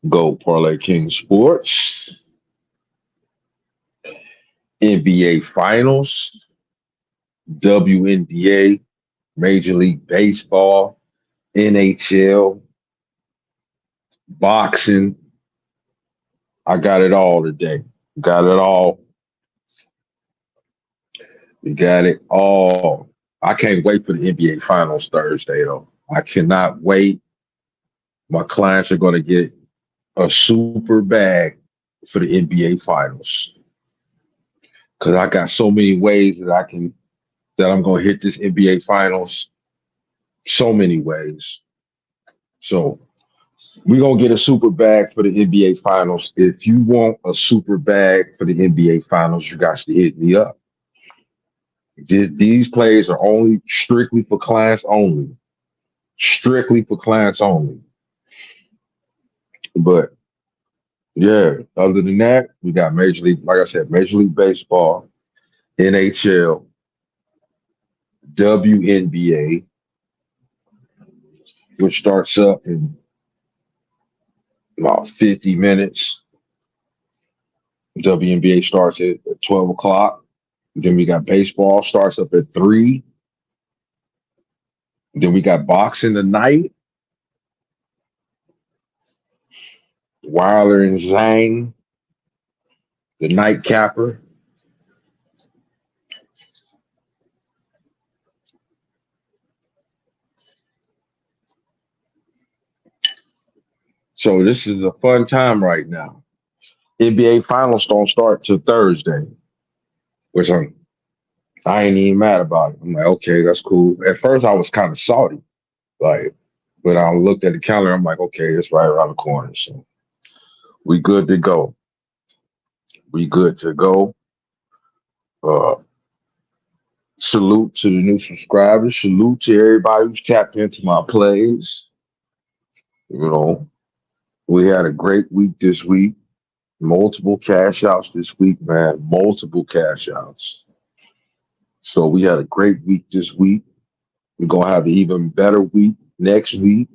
Go Parlay King Sports, NBA Finals, WNBA, Major League Baseball, NHL, boxing. I got it all today. Got it all. We got it all. I can't wait for the NBA Finals Thursday, though. I cannot wait. My clients are going to get a super bag for the NBA Finals because I got so many ways that I'm going to hit this NBA Finals. So many ways. So we're gonna get a super bag for the NBA Finals. If you want a super bag for the NBA Finals, you got to hit me up. These plays are only strictly for clients only. Strictly for clients only. But yeah, other than that, we got Major League, like I said, Major League Baseball, NHL, WNBA, which starts up in about 50 minutes. WNBA starts at 12 o'clock. Then we got baseball starts up at 3. Then we got boxing tonight, Wilder and Zhang, the nightcapper. So this is a fun time right now. NBA Finals don't start till Thursday, which I ain't even mad about it. I'm like, okay, that's cool. At first, I was kind of salty, like, but I looked at the calendar. I'm like, okay, it's right around the corner, so we good to go. We good to go. Uh, Salute to the new subscribers. Salute to everybody who's tapped into my plays. You know, we had a great week this week. Multiple cash outs this week, man. Multiple cash outs. So we had a great week this week. We're gonna have an even better week next week.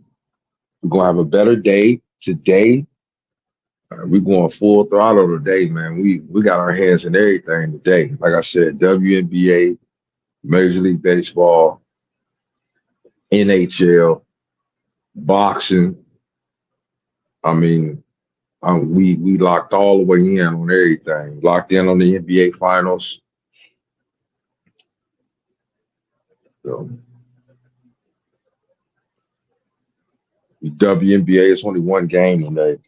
We're gonna have a better day today. We're going full throttle today, man. We got our hands in everything today. Like I said, WNBA, Major League Baseball, NHL, boxing. I mean, we locked all the way in on everything. Locked in on the NBA Finals. So WNBA is only one game today.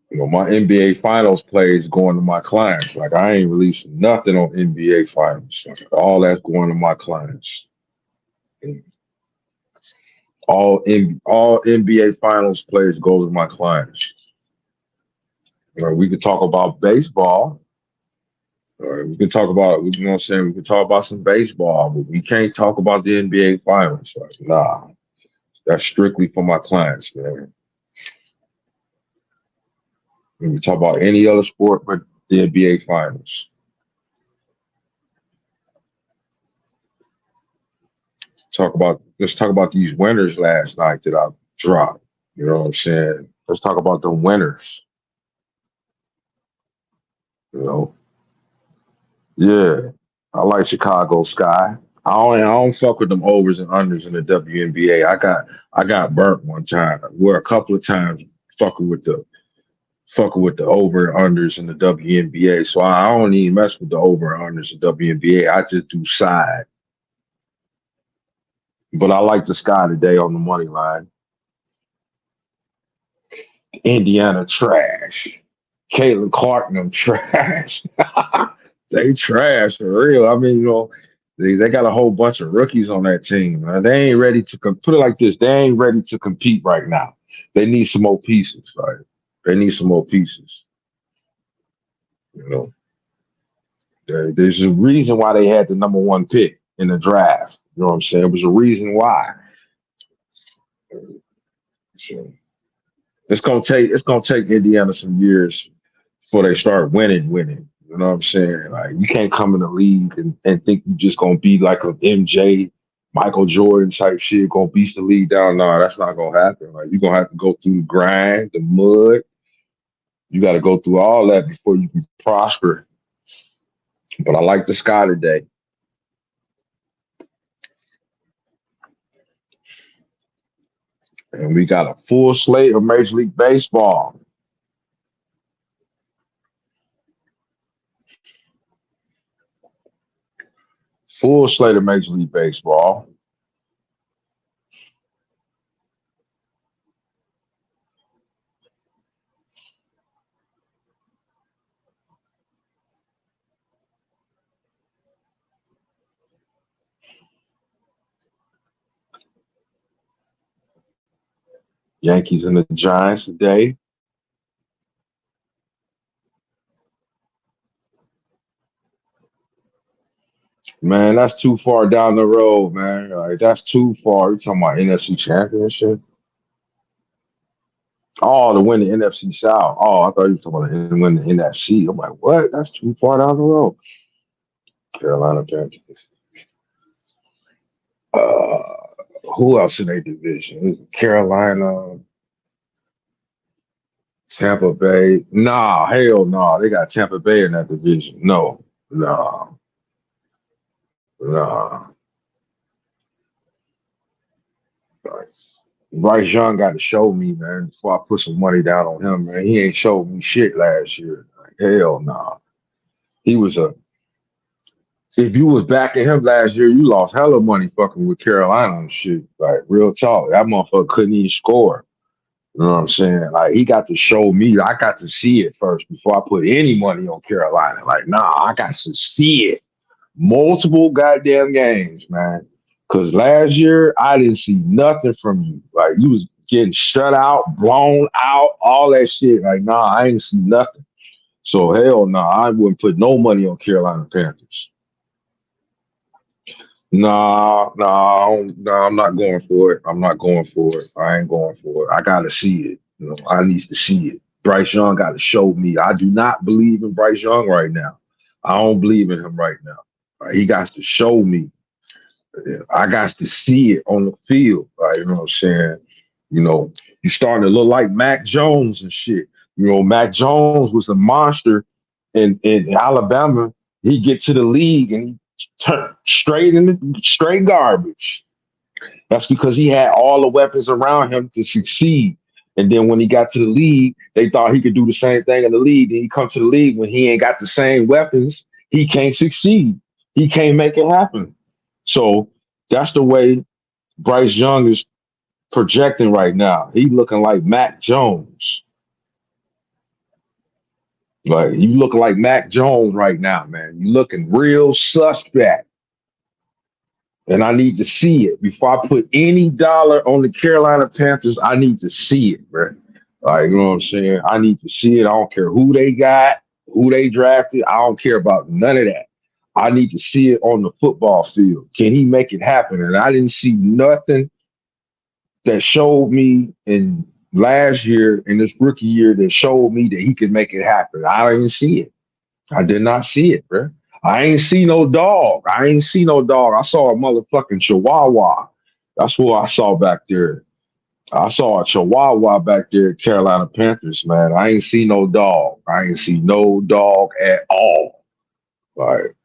My NBA Finals plays going to my clients. Like I ain't releasing nothing on NBA Finals. Like, all that's going to my clients. And all NBA Finals plays go to my clients. We could talk about baseball. We can talk about, you know what I'm saying? We can talk about some baseball, but we can't talk about the NBA Finals. Like, nah, that's strictly for my clients, man. We can talk about any other sport but the NBA Finals. Let's talk about these winners last night that I dropped. You know what I'm saying? Let's talk about the winners. You know, yeah, I like Chicago Sky. I don't fuck with them overs and unders in the WNBA. I got burnt one time. Where a couple of times fucking with the fucking with the over and unders in the WNBA. So I don't even mess with the over and unders in WNBA. I just do side. But I like the Sky today on the money line. Indiana trash. Caitlin Clark and them trash. They trash for real. I mean, they got a whole bunch of rookies on that team. Man. They ain't ready to put it like this. They ain't ready to compete right now. They need some more pieces, right? They need some more pieces. You know, there's a reason why they had the number one pick in the draft. You know what I'm saying? It was a reason why. So it's gonna take Indiana some years before they start winning. You know what I'm saying? Like you can't come in the league and think you're just gonna be like an MJ, Michael Jordan type shit, gonna beat the league down. No, that's not gonna happen. Like you're gonna have to go through the grind, the mud. You gotta go through all that before you can prosper. But I like the sky today. And we got a full slate of Major League Baseball. Full slate of Major League Baseball. Yankees and the Giants today. Man, that's too far down the road, man. Like that's too far. You talking about NFC Championship? Oh, to win the NFC South. Oh, I thought you were talking about to win the NFC. I'm like, what? That's too far down the road. Carolina Panthers. Uh, who else in their division? Is it Carolina, Tampa Bay. Nah, hell no. They got Tampa Bay in that division. No, nah, nah. Like, Bryce Young got to show me, man, before I put some money down on him, man. He ain't showed me shit last year. Like, hell nah. He was a if you was backing him last year, you lost hella money fucking with Carolina and shit. Like real talk. That motherfucker couldn't even score. You know what I'm saying? Like he got to show me. I got to see it first before I put any money on Carolina. Like, nah, I got to see it. Multiple goddamn games, man. Cause last year I didn't see nothing from you. Like you was getting shut out, blown out, all that shit. Like, nah, I ain't see nothing. So hell no, I wouldn't put no money on Carolina Panthers. Nah, nah, nah, I'm not going for it. I'm not going for it. I ain't going for it. I gotta see it. You know, I need to see it. Bryce Young got to show me. I do not believe in Bryce Young right now. I don't believe in him right now. He got to show me. I got to see it on the field. Right? You know what I'm saying? You know, you starting to look like Mac Jones and shit. You know, Mac Jones was a monster in Alabama. He get to the league and he turned straight into straight garbage. That's because he had all the weapons around him to succeed. And then when he got to the league, they thought he could do the same thing in the league. Then he come to the league when he ain't got the same weapons, he can't succeed. He can't make it happen. So that's the way Bryce Young is projecting right now. He looking like Mac Jones. Like you looking like Mac Jones right now, man. You looking real suspect. And I need to see it before I put any dollar on the Carolina Panthers. I need to see it, bro. Like, you know what I'm saying? I need to see it. I don't care who they got, who they drafted. I don't care about none of that. I need to see it on the football field. Can he make it happen? And I didn't see nothing that showed me in last year, in this rookie year, that showed me that he could make it happen. I didn't see it. I did not see it, bro. I ain't see no dog. I ain't see no dog. I saw a motherfucking chihuahua. That's what I saw back there. I saw a chihuahua back there at Carolina Panthers, man. I ain't see no dog. I ain't see no dog at all. Like,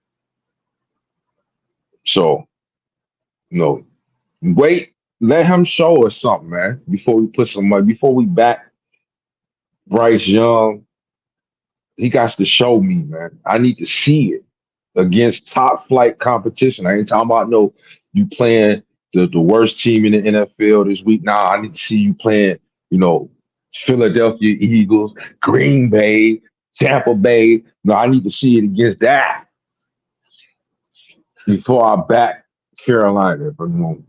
so, no. Wait, let him show us something, man, before we put some money, before we back Bryce Young. He got to show me, man. I need to see it against top flight competition. I ain't talking about no you playing the worst team in the NFL this week. Nah, I need to see you playing, you know, Philadelphia Eagles, Green Bay, Tampa Bay. No, I need to see it against that before I back Carolina. But you know,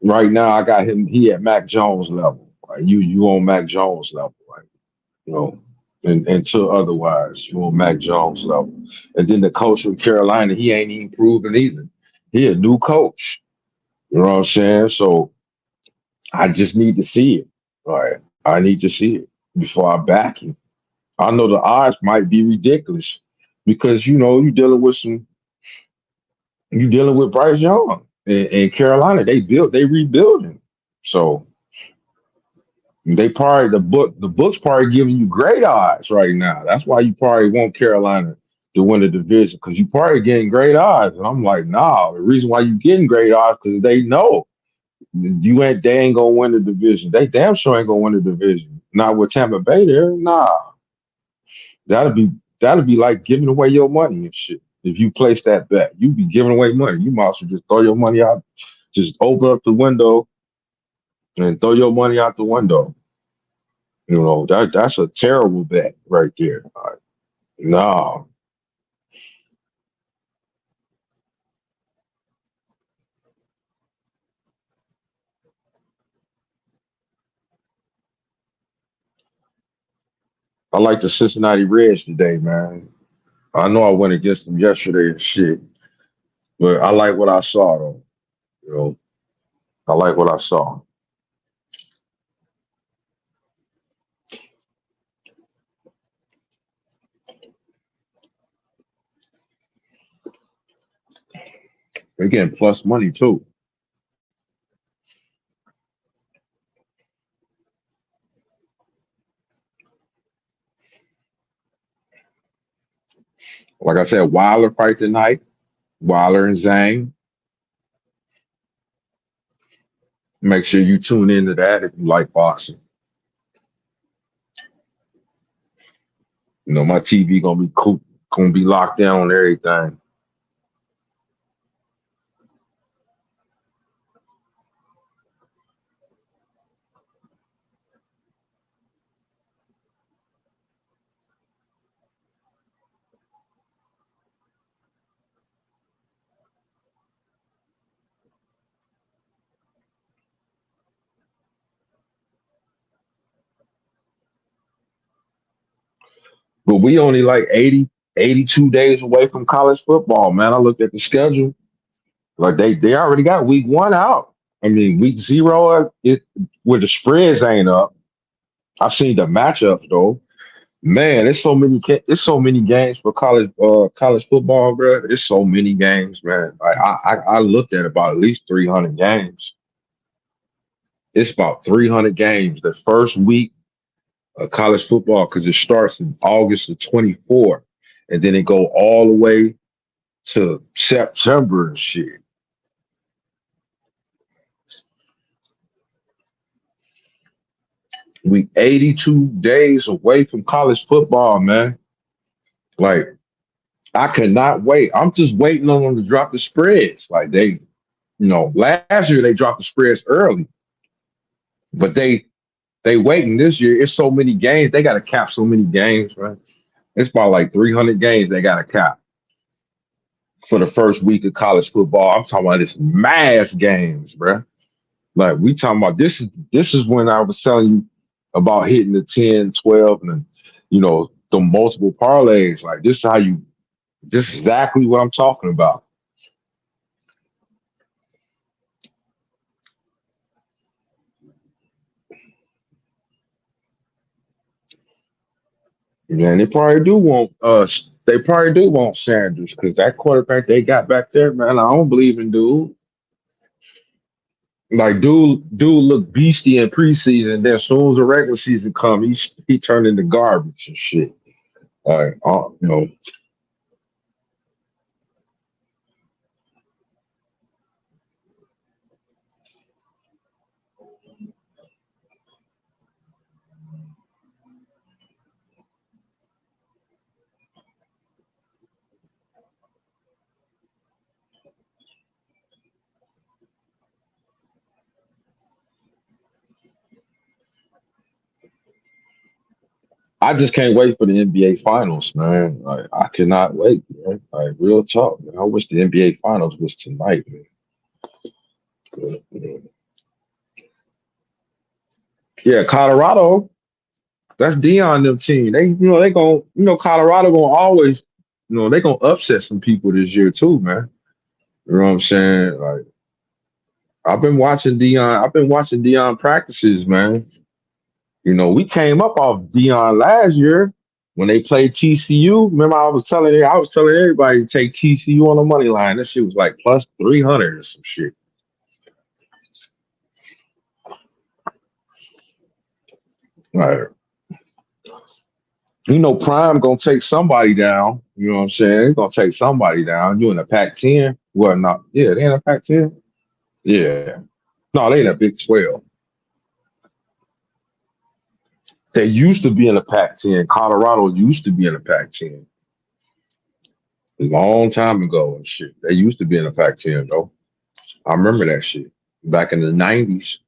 right now I got him. He at Mac Jones level. Right? You on Mac Jones level, right? You know, and until otherwise, you on Mac Jones level. And then the coach from Carolina, he ain't even proven either. He a new coach. You know what I'm saying? So I just need to see it. Right. I need to see it before I back him. I know the odds might be ridiculous because you dealing with Bryce Young in Carolina. They rebuilding. So they probably the books probably giving you great odds right now. That's why you probably want Carolina to win the division because you probably getting great odds. And I'm like, nah. The reason why you getting great odds because they know they ain't gonna win the division. They damn sure ain't gonna win the division. Not with Tampa Bay there. Nah, that'll be that'll be like giving away your money and shit. If you place that bet, you be giving away money. You might as well just throw your money out, just open up the window and throw your money out the window. That's a terrible bet right there. No, I like the Cincinnati Reds today, man. I know I went against them yesterday and shit, but I like what I saw though. You know, I like what I saw. They're getting plus money too. Like I said, Wilder fight tonight. Wilder and Zhang. Make sure you tune into that if you like boxing. My TV gonna be cool, gonna be locked down on everything. But we only like 80, 82 days away from college football, man. I looked at the schedule. Like they already got week one out. I mean, week zero, it where the spreads ain't up. I seen the matchups though. Man, it's so many games for college football, bro. It's so many games, man. Like I looked at about at least 300 games. It's about 300 games the first week of college football because it starts in August the 24th, and then it go all the way to September and shit. We 82 days away from college football, man. Like I cannot wait. I'm just waiting on them to drop the spreads. Like last year they dropped the spreads early, but they waiting this year. It's so many games. They got to cap so many games, right? It's about like 300 games they got to cap for the first week of college football. I'm talking about this mass games, bro. Like we talking about this is when I was telling you about hitting the 10, 12, and the multiple parlays. Like this is exactly what I'm talking about. Man, they probably do want Sanders because that quarterback they got back there, man, I don't believe in dude. Like dude looked beastie in preseason. Then as soon as the regular season come, he turned into garbage and shit. Like, I just can't wait for the NBA finals, man. Like, I cannot wait, man. Like, real talk, man. I wish the NBA finals was tonight, man. Yeah, Colorado. That's Dion them team. They gon' Colorado gonna always, they gonna upset some people this year too, man. You know what I'm saying? Like, I've been watching Dion. I've been watching Dion practices, man. We came up off Dion last year when they played TCU. Remember, I was telling everybody to take TCU on the money line. That shit was like plus 300 or some shit. Right. Prime gonna take somebody down. You know what I'm saying? He's gonna take somebody down. You in the Pac-10? Well, not yeah, they in the Pac-10. Yeah. No, they in the Big 12. They used to be in the Pac-10. Colorado used to be in the Pac-10 a long time ago and shit. They used to be in the Pac-10 though. I remember that shit back in the '90s.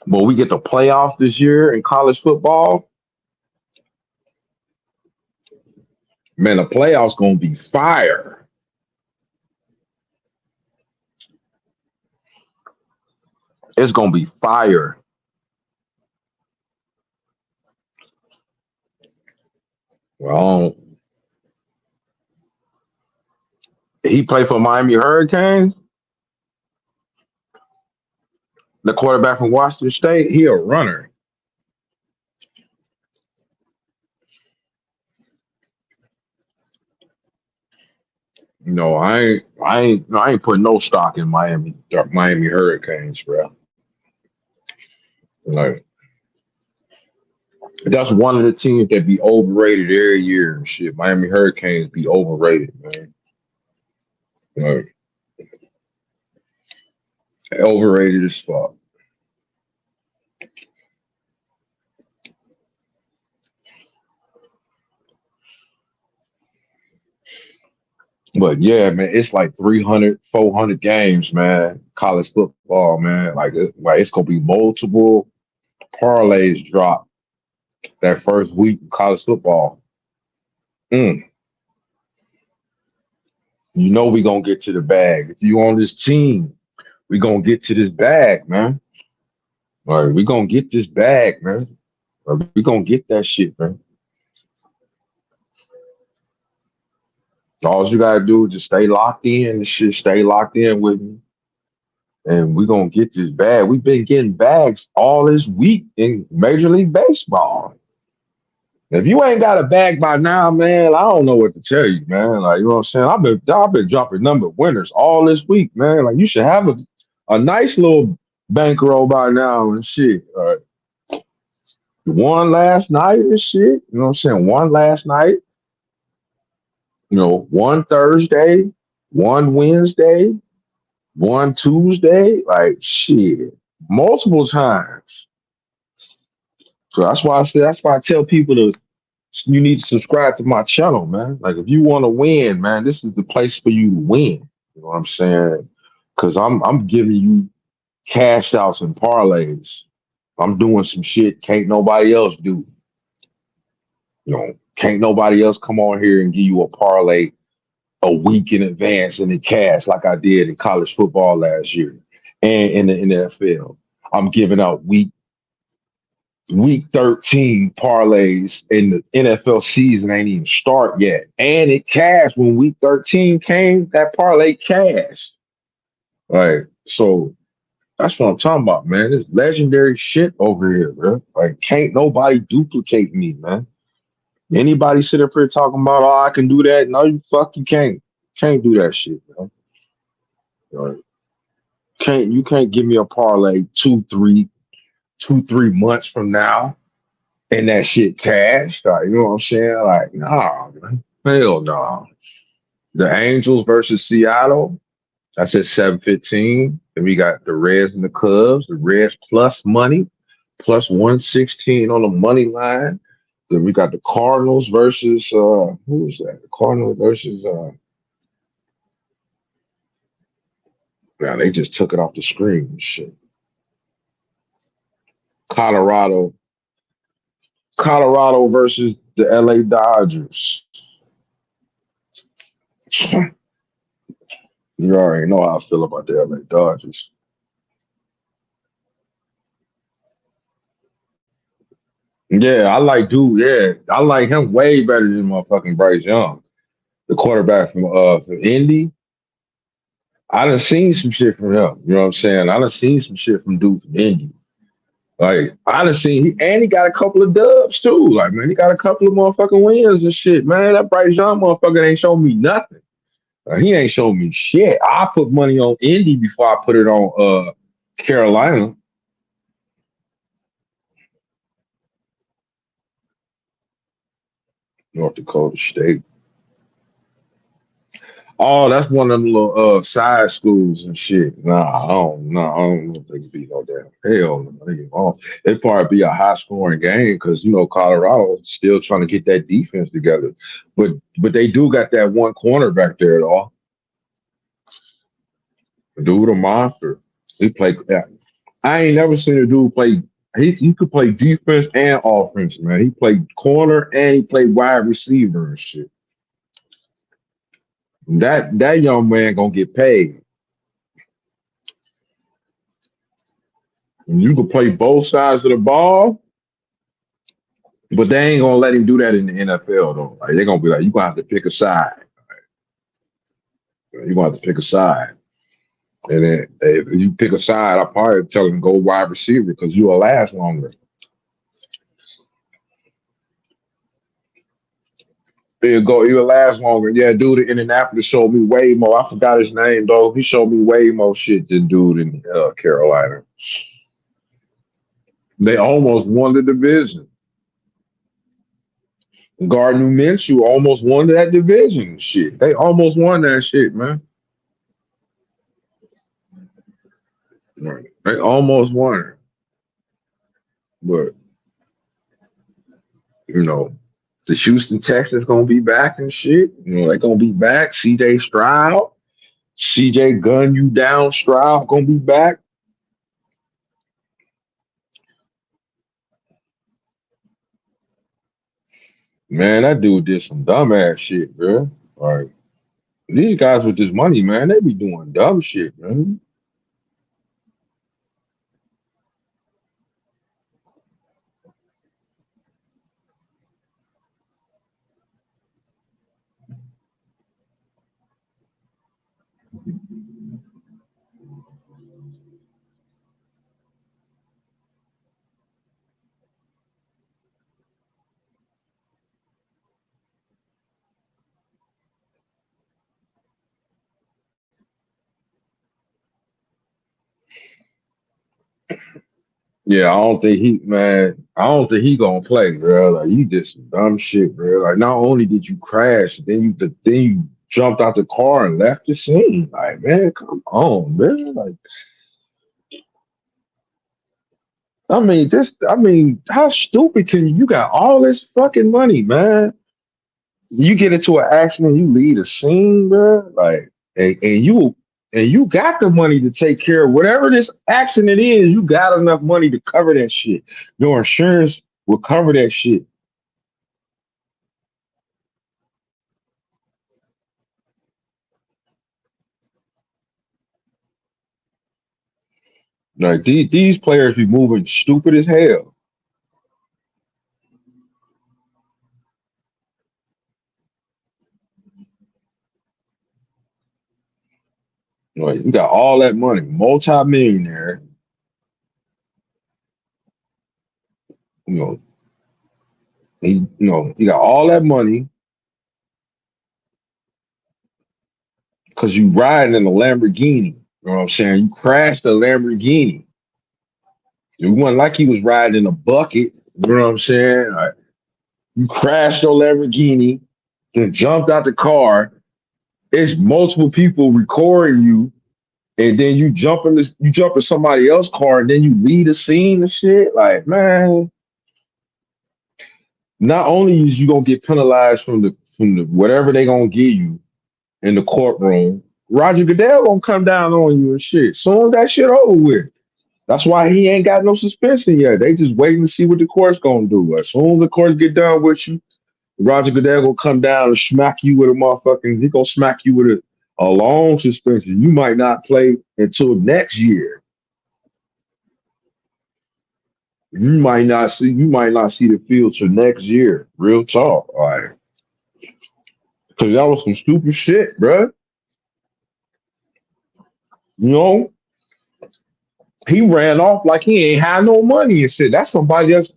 But we get the playoff this year in college football. Man, the playoffs gonna be fire. It's gonna be fire. Well, he played for Miami Hurricanes. The quarterback from Washington State. He a runner. I ain't putting no stock in Miami Hurricanes, bro. Like that's one of the teams that be overrated every year and shit. Miami Hurricanes be overrated, man. Like overrated as fuck. But yeah, man, it's like 300, 400 games, man. College football, man. Like it's gonna be multiple parlays drop that first week of college football. Mm, we gonna get to the bag. If you on this team, we gonna get to this bag, man. Like we gonna get this bag, man. Like, we gonna get that shit, man. All you gotta do is just stay locked in and shit. Stay locked in with me, and we gonna get this bag. We've been getting bags all this week in Major League Baseball. If you ain't got a bag by now, man, I don't know what to tell you, man. Like, you know what I'm saying? I've been dropping number of winners all this week, man. Like, you should have a nice little bankroll by now and shit. One last night and shit. You know what I'm saying? One last night, one Thursday, one Wednesday, one Tuesday, like shit. Multiple times. So that's why I tell people you need to subscribe to my channel, man. Like if you want to win, man, this is the place for you to win. You know what I'm saying? Cause I'm giving you cash outs and parlays. I'm doing some shit can't nobody else do. Can't nobody else come on here and give you a parlay a week in advance in the cash like I did in college football last year and in the NFL. I'm giving out week 13 parlays and the NFL season ain't even start yet. And it cashed when week 13 came, that parlay cashed. Like, so that's what I'm talking about, man. It's legendary shit over here, bro. Like, can't nobody duplicate me, man. Anybody sit up here talking about, oh, I can do that? No, you fucking can't. Can't do that shit, man. Like, you can't give me a parlay 2, 3 months from now and that shit cash. Like, you know what I'm saying? Like, nah, man. Hell no. The Angels versus Seattle. That's at 7:15. Then we got the Reds and the Cubs. The Reds plus money, plus 116 on the money line. Then we got the Cardinals versus who is that? The Cardinals versus they just took it off the screen and shit. Colorado. Colorado versus the LA Dodgers. You already know how I feel about the LA Dodgers. Yeah, I like dude. Yeah, I like him way better than motherfucking Bryce Young. the quarterback from Indy. I done seen some shit from him. You know what I'm saying? I done seen some shit from dude from Indy. Like I done seen he got a couple of dubs too. Like man, he got a couple of motherfucking wins and shit. Man, that Bryce Young motherfucker ain't shown me nothing. He ain't shown me shit. I put money on Indy before I put it on Carolina, North Dakota State. Oh, that's one of them little side schools and shit. I don't know if they can beat no damn hell. No. It'd probably be a high scoring game because Colorado still trying to get that defense together. But they do got that one corner back there at all. Dude, a monster. He played. I ain't never seen a dude play. He could play defense and offense, man. He played corner and he played wide receiver and shit. That young man gonna get paid. And you can play both sides of the ball, but they ain't gonna let him do that in the NFL though. Like they're gonna be like, you gonna have to pick a side. You gonna have to pick a side. And then if you pick a side, I probably tell him go wide receiver because you'll last longer. You'll last longer. Yeah, dude in Indianapolis showed me way more. I forgot his name though. He showed me way more shit than dude in Carolina. They almost won the division. Gardner Minshew almost won that division. Shit, they almost won that shit, man. Right. They almost won it, but you know, the Houston Texans gonna be back and shit. They're gonna be back. CJ Stroud, CJ gun you down. Stroud gonna be back. Man, that dude did some dumbass shit, bro. Like these guys with this money, man, they be doing dumb shit, man. Yeah, I don't think he gonna play, bro. Like you did some dumb shit, bro. Like not only did you crash, then you jumped out the car and left the scene. Like, man, come on, man. Like, I mean, how stupid can you got all this fucking money, man? You get into an accident, you leave the scene, bro. Like, and you got the money to take care of whatever this accident is. You got enough money to cover that shit. Your insurance will cover that shit. Like these players be moving stupid as hell. Like you got all that money, multi-millionaire. You know, you got all that money because you riding in a Lamborghini. You know what I'm saying? You crashed a Lamborghini. It wasn't like he was riding in a bucket. You know what I'm saying? Like, you crashed your Lamborghini, then jumped out the car. It's multiple people recording you, and then you jump in somebody else's car, and then you leave the scene and shit. Like, man, not only is you gonna get penalized from the whatever they gonna give you in the courtroom, Roger Goodell gonna come down on you and shit. Soon as that shit over with. That's why he ain't got no suspension yet. They just waiting to see what the court's gonna do. As soon as the courts get done with you, Roger Goodell gonna come down and smack you with a motherfucking. He gonna smack you with a long suspension. You might not play until next year. You might not see the field till next year. Real talk. All right. Cause that was some stupid shit, bruh. You know, he ran off like he ain't had no money and shit. That's somebody that's,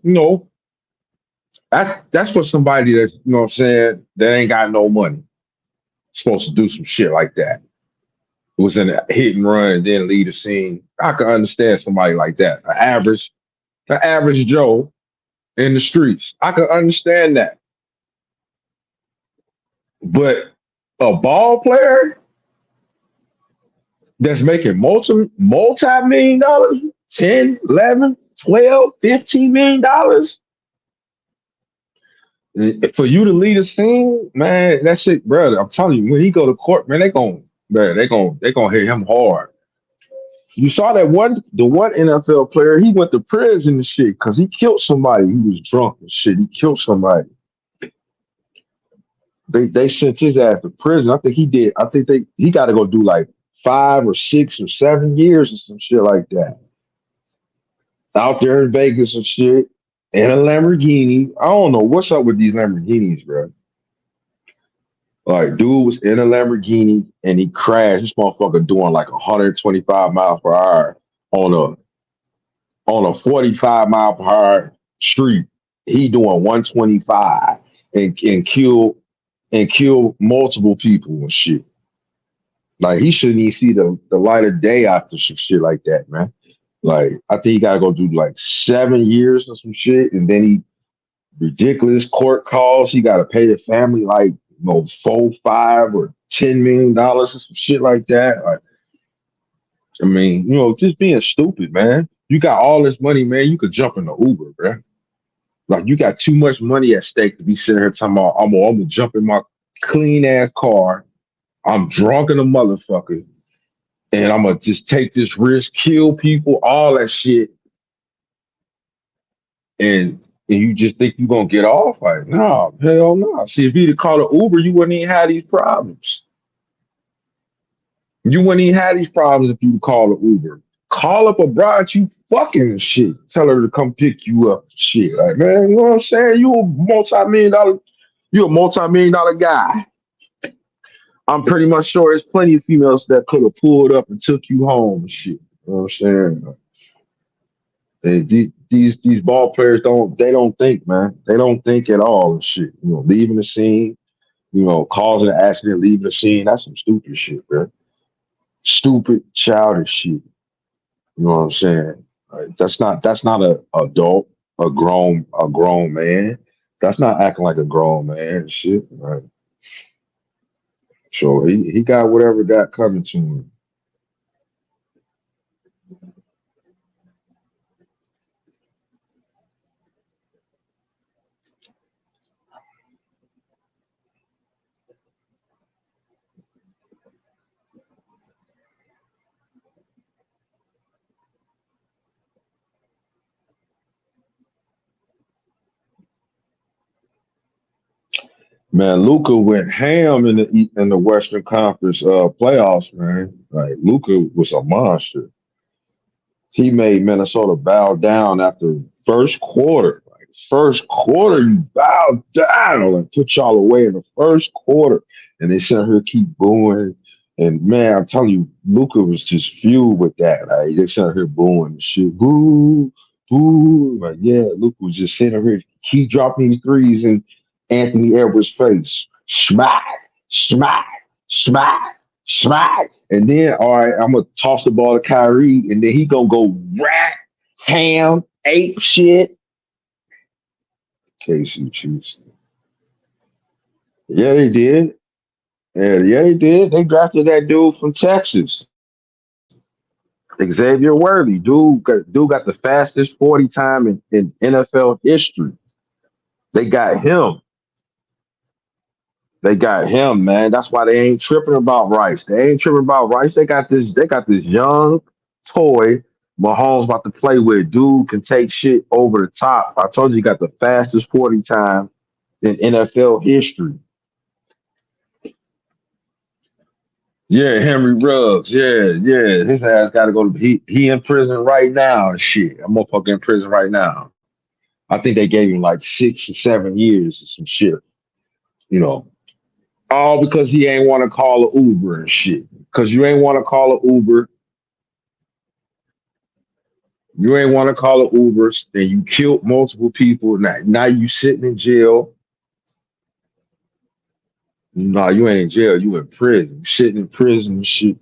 that's what somebody that's, what I'm saying, that ain't got no money supposed to do some shit like that. Was in a hit and run and then lead a scene. I can understand somebody like that. An average Joe in the streets. I can understand that. But a ball player that's making multi-million dollars, 10, 11, 12, 15 million dollars, for you to lead a scene, man, that shit, brother. I'm telling you, when he go to court, man, they gonna hit him hard. You saw the one NFL player, he went to prison and shit because he killed somebody. He was drunk and shit. He killed somebody. They sent his ass to prison. I think he did. I think he got to go do like 5 or 6 or 7 years or some shit like that. Out there in Vegas and shit in a Lamborghini. I don't know what's up with these Lamborghinis, bro. Like, dude was in a Lamborghini and he crashed. This motherfucker doing like 125 miles per hour on a 45 mile per hour street. He doing 125 and kill multiple people and shit. Like he shouldn't even see the light of day after some shit like that, man. Like I think he gotta go do like 7 years or some shit, and then he ridiculous court calls. He gotta pay the family like four, $5 or $10 million or some shit like that. Like I mean, just being stupid, man. You got all this money, man. You could jump in the Uber, bro. Like you got too much money at stake to be sitting here talking about I'm gonna jump in my clean ass car. I'm drunk in a motherfucker, and I'm gonna just take this risk, kill people, all that shit, and you just think you gonna get off? Like, no, hell no. See, if you'd have called an Uber, you wouldn't even have these problems. You wouldn't even have these problems if you call an Uber. Call up a bride you fucking and shit. Tell her to come pick you up. Shit. Like, man, you know what I'm saying? You a multi-million dollar guy. I'm pretty much sure there's plenty of females that could have pulled up and took you home and shit. You know what I'm saying? And these ball players don't think, man. They don't think at all and shit. Leaving the scene, causing an accident, leaving the scene. That's some stupid shit, bro. Stupid, childish shit. You know what I'm saying? Like, that's not a adult, a grown man. That's not acting like a grown man and shit. Right? So he got whatever got coming to him. Man, Luca went ham in the Western Conference playoffs, man. Like Luca was a monster. He made Minnesota bow down after first quarter. Like first quarter, you bowed down and put y'all away in the first quarter, and they sent her keep booing. And man, I'm telling you, Luca was just fueled with that. Like they sent her booing and shit, boo, boo. Like yeah, Luca was just sitting here, keep dropping these threes in Anthony Edwards' face, smack, smack, smack, smack. And then, all right, I'm gonna toss the ball to Kyrie, and then he gonna go rat, ham, ape shit. KC Chiefs. Yeah, they did. Yeah, they did. They drafted that dude from Texas, Xavier Worthy. Dude got the fastest 40 time in NFL history. They got him. They got him, man. That's why they ain't tripping about Rice. They ain't tripping about Rice. They got this young toy Mahomes about to play with. Dude can take shit over the top. I told you he got the fastest 40 time in NFL history. Yeah, Henry Ruggs. Yeah, yeah. His ass gotta go to he in prison right now and shit. I'm motherfucker in prison right now. I think they gave him like 6 or 7 years or some shit, you know. All because he ain't want to call a Uber and shit. Because you ain't want to call a Uber, you ain't want to call a Uber, and you killed multiple people. Now you sitting in jail. No, you ain't in jail. You in prison. You sitting in prison and shit.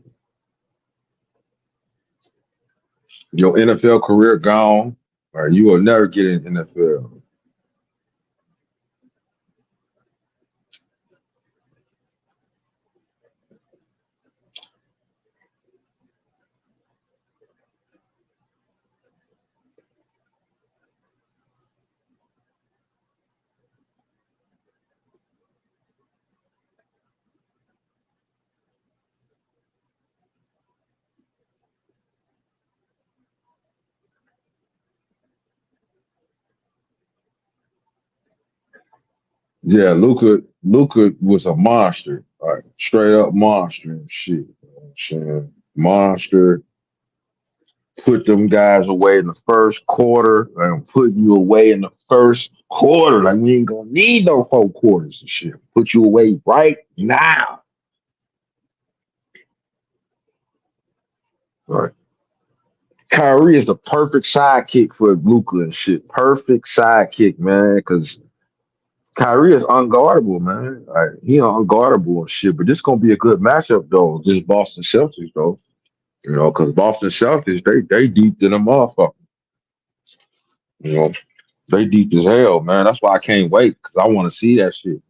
Your NFL career gone, or you will never get in NFL. Yeah, Luca was a monster, like straight up monster and shit. You know what I'm saying? Monster, put them guys away in the first quarter. I'm putting you away in the first quarter. Like we ain't gonna need no 4 quarters and shit. Put you away right now. Right. Kyrie is the perfect sidekick for Luca and shit. Perfect sidekick, man. Because Kyrie is unguardable, man. Like, he unguardable and shit. But this gonna be a good matchup though. This Boston Celtics though. You know, because Boston Celtics they deep in the motherfucker. You know, they deep as hell, man. That's why I can't wait because I want to see that shit.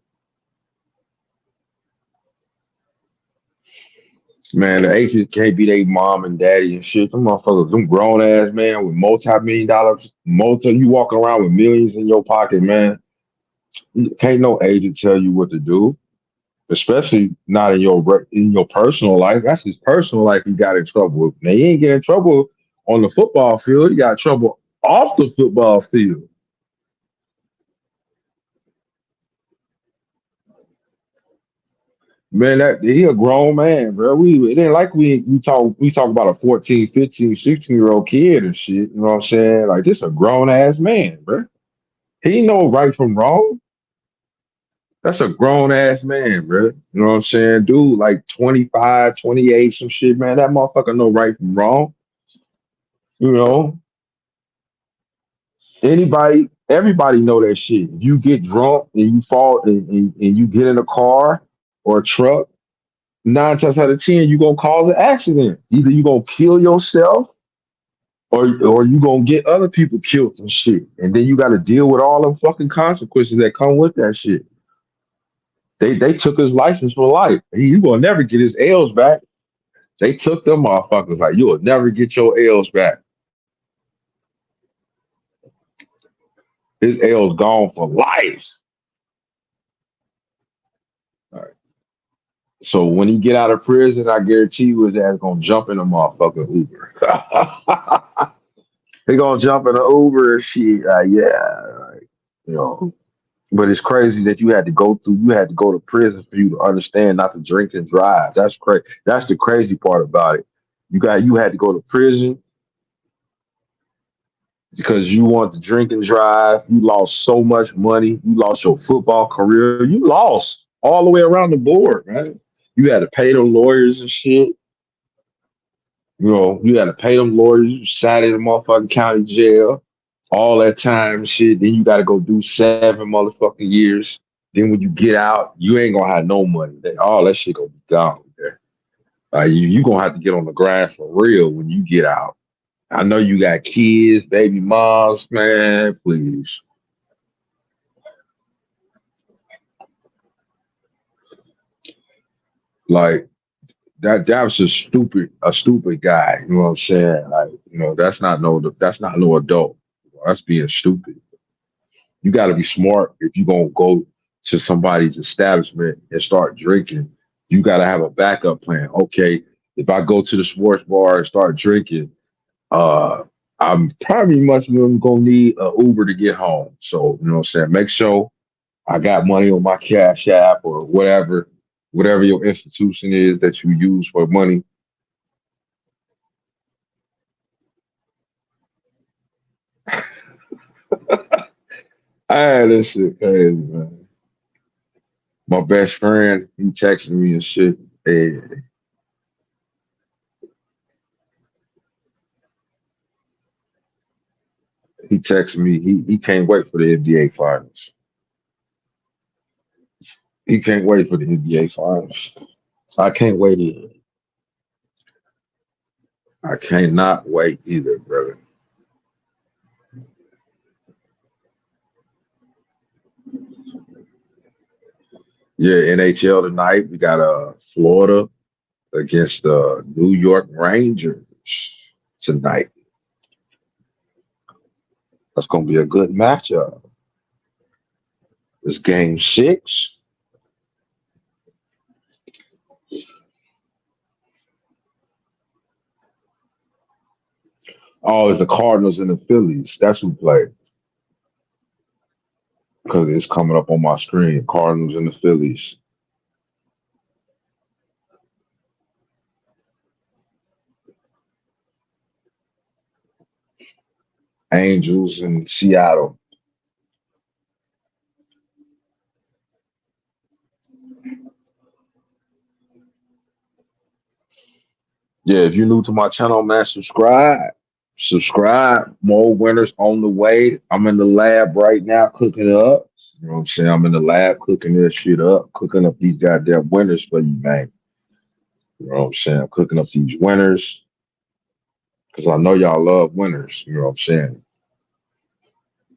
Man, the agents can't be their mom and daddy and shit. Them motherfuckers, them grown ass man with multi-million dollars, you walking around with millions in your pocket, man. Can't no agent tell you what to do, especially not in your personal life. That's his personal life he got in trouble with. Now he ain't get in trouble on the football field. He got in trouble off the football field. Man, that he a grown man, bro. It ain't like we talk about a 14, 15, 16-year old kid and shit. You know what I'm saying? Like this a grown ass man, bro. He know right from wrong. That's a grown ass man, bro. You know what I'm saying? Dude, like 25, 28, some shit, man. That motherfucker know right from wrong. You know, everybody know that shit. If you get drunk and you fall and you get in a car or a truck, 9 times out of 10, you gonna cause an accident. Either you gonna kill yourself or you gonna get other people killed and shit. And then you gotta deal with all the fucking consequences that come with that shit. They took his license for life. He will never get his L's back. They took them motherfuckers like you'll never get your L's back. His L's gone for life. All right. So when he get out of prison, I guarantee you his ass gonna jump in a motherfucking Uber. He gonna jump in an Uber and shit. Yeah, like, you know. But it's crazy that you had to go to prison for you to understand not to drink and drive. That's crazy. That's the crazy part about it. You had to go to prison because you want to drink and drive. You lost so much money. You lost your football career. You lost all the way around the board, man. You had to pay them lawyers and shit. You know, you had to pay them lawyers. You sat in the motherfucking county jail all that time and shit. Then you got to go do 7 motherfucking years. Then when you get out, you ain't gonna have no money. All that shit gonna be gone there. You gonna have to get on the grind for real when you get out. I know you got kids, baby moms, man. Please, like that was a stupid guy. You know what I'm saying? Like, that's not no adult. That's being stupid. You got to be smart if you gonna go to somebody's establishment and start drinking. You got to have a backup plan. Okay, if I go to the sports bar and start drinking, uh, I'm probably much gonna need a Uber to get home. So you know what I'm saying. Make sure I got money on my Cash App or whatever your institution is that you use for money. Ah, this shit crazy, man. My best friend, he texted me and shit. Hey, he texted me. He can't wait for the NBA finals. He can't wait for the NBA finals. I can't wait either. I cannot wait either, brother. Yeah, NHL tonight. We got Florida against the New York Rangers tonight. That's gonna be a good matchup. It's game six. Oh, it's the Cardinals and the Phillies. That's who play because it's coming up on my screen. Cardinals and the Phillies. Angels and Seattle. Yeah, if you're new to my channel, man, subscribe. Subscribe. More winners on the way. I'm in the lab right now cooking up. You know what I'm saying? I'm in the lab cooking this shit up, cooking up these goddamn winners for you, man. You know what I'm saying? I'm cooking up these winners because I know y'all love winners. You know what I'm saying?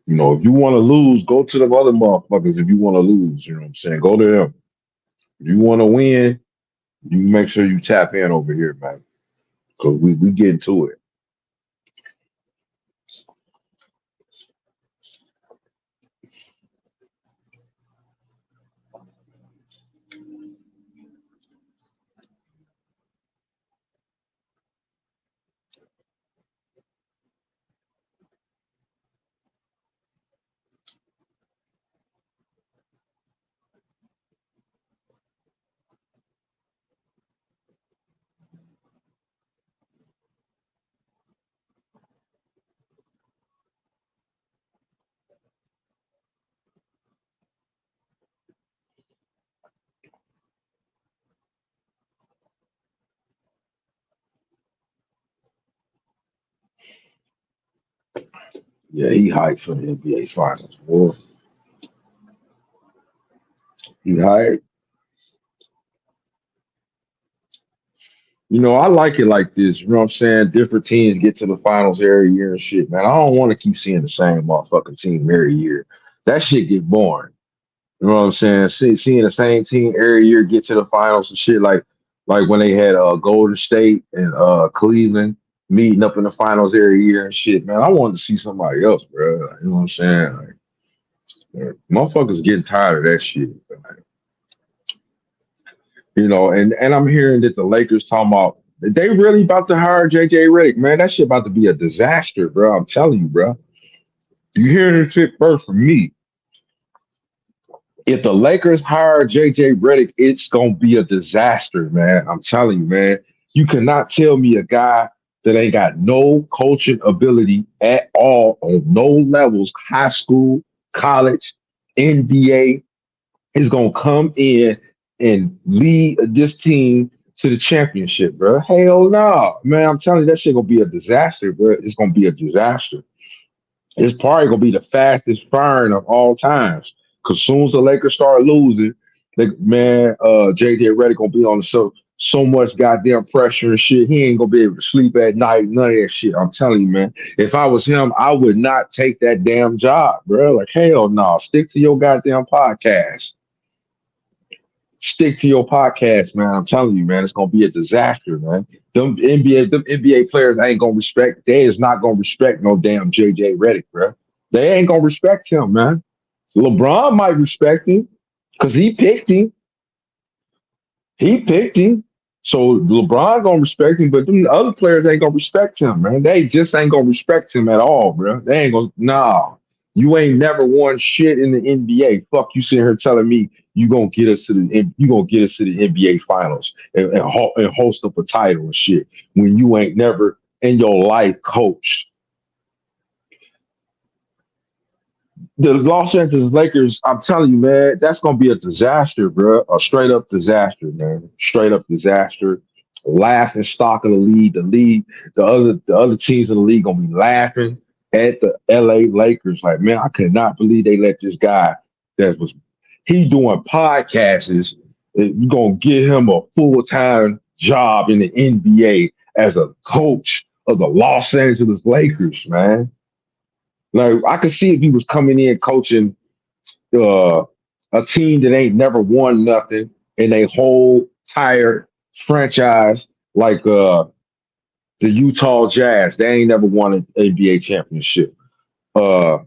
You know, if you want to lose, go to the other motherfuckers. If you want to lose, you know what I'm saying? Go to them. If you want to win, you make sure you tap in over here, man. Because we get into it. Yeah, he hyped for the NBA Finals. Boy, he hyped. You know, I like it like this. You know what I'm saying? Different teams get to the finals every year and shit, man. I don't want to keep seeing the same motherfucking team every year. That shit get boring. You know what I'm saying? Seeing the same team every year get to the finals and shit, like when they had Golden State and Cleveland meeting up in the finals every year and shit, man. I wanted to see somebody else, bro. You know what I'm saying? Like, motherfuckers getting tired of that shit. You know, and I'm hearing that the Lakers talking about they really about to hire JJ Redick, man. That shit about to be a disaster, bro. I'm telling you, bro. You hearing this shit first from me. If the Lakers hire JJ Redick, it's gonna be a disaster, man. I'm telling you, man. You cannot tell me a guy that ain't got no coaching ability at all on no levels, high school, college, NBA, is gonna come in and lead this team to the championship, bro. Hell no, man. I'm telling you, that shit gonna be a disaster, bro. It's gonna be a disaster. It's probably gonna be the fastest firing of all times. Cause soon as the Lakers start losing, man, JJ Redick gonna be on so much goddamn pressure and shit. He ain't gonna be able to sleep at night. None of that shit. I'm telling you, man. If I was him, I would not take that damn job, bro. Like hell no. Stick to your goddamn podcast. Stick to your podcast, man. I'm telling you, man, it's gonna be a disaster, man. Them NBA players ain't gonna respect. They is not gonna respect no damn JJ Redick, bro. They ain't gonna respect him, man. LeBron might respect him because he picked him. He picked him. So LeBron gonna respect him, but them other players ain't gonna respect him, man. They just ain't gonna respect him at all, bro. They ain't gonna nah. You ain't never won shit in the NBA. Fuck you sitting here telling me you gonna get us to the NBA finals and host up a title and shit when you ain't never in your life coached. The Los Angeles Lakers, I'm telling you, man, that's gonna be a disaster, bro. A straight up disaster, man. Straight up disaster. Laughing stock of the league. The other teams in the league gonna be laughing at the LA Lakers. Like, man, I could not believe they let this guy that was he doing podcasts. You gonna give him a full time job in the NBA as a coach of the Los Angeles Lakers, man. Like I could see if he was coming in coaching uh, a team that ain't never won nothing in a whole entire franchise like the Utah Jazz. They ain't never won an NBA championship. Uh,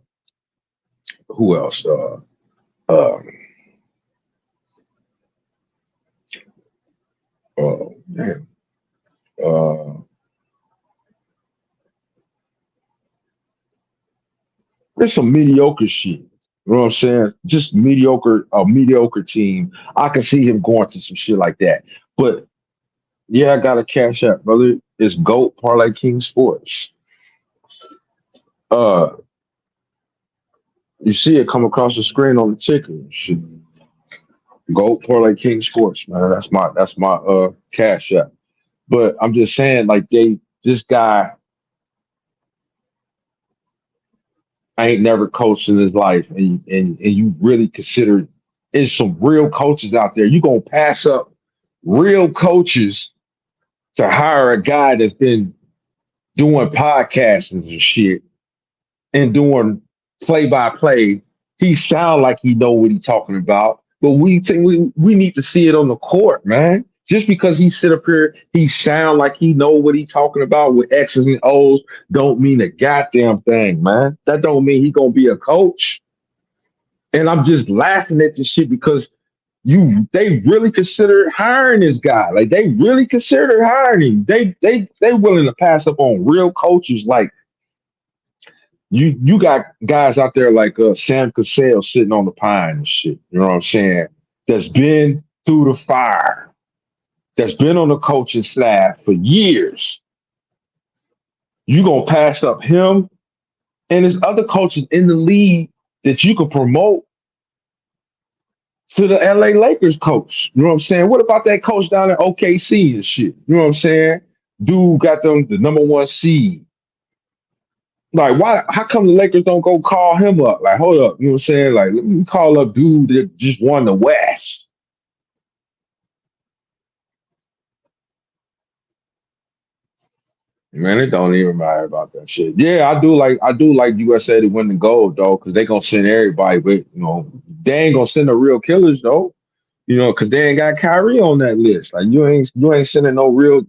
who else? Uh, man. Uh, there's some mediocre shit. You know what I'm saying? Just mediocre, a mediocre team. I can see him going to some shit like that. But yeah, I got a cash out, brother. It's GOAT Parlay King Sports. Uh, you see it come across the screen on the ticker. Shit. GOAT Parlay King Sports, man. That's my cash out. But I'm just saying, like this guy ain't never coached in his life, and you really consider there's some real coaches out there. You gonna pass up real coaches to hire a guy that's been doing podcasts and shit and doing play by play. He sound like he know what he's talking about, but we need to see it on the court, man. Just because he sit up here, he sound like he know what he talking about with X's and O's, don't mean a goddamn thing, man. That don't mean he gonna be a coach. And I'm just laughing at this shit because they really consider hiring this guy. Like they really consider hiring him. They willing to pass up on real coaches like you got guys out there like Sam Cassell sitting on the pine and shit. You know what I'm saying? That's been through the fire. That's been on the coaching staff for years. You gonna pass up him and there's other coaches in the league that you can promote to the LA Lakers coach. You know what I'm saying? What about that coach down in OKC and shit? You know what I'm saying? Dude got them the number one seed. Like, why? How come the Lakers don't go call him up? Like, hold up, you know what I'm saying? Like, let me call up dude that just won the West. Man, it don't even matter about that shit. Yeah, I do like USA to win the gold though, because they gonna send everybody, but they ain't gonna send the real killers though. Because they ain't got Kyrie on that list. Like you ain't sending no real.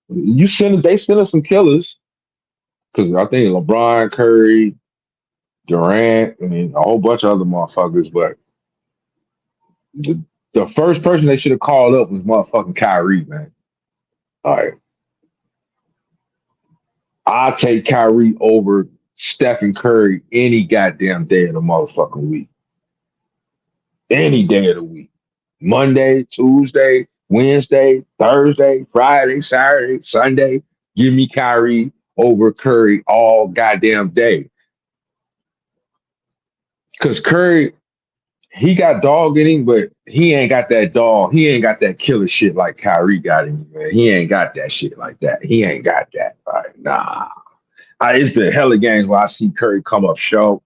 They sending some killers because I think LeBron, Curry, Durant, I mean a whole bunch of other motherfuckers, but the, the first person they should have called up was motherfucking Kyrie, man. All right, I take Kyrie over Stephen Curry any goddamn day of the motherfucking week, any day of the week. Monday, Tuesday, Wednesday, Thursday, Friday, Saturday, Sunday. Give me Kyrie over Curry all goddamn day. Because Curry, he got dog in him, but he ain't got that dog. He ain't got that killer shit like Kyrie got in him, man. He ain't got that shit like that. He ain't got that. Like, nah. It's been hella games where I see Curry come up short.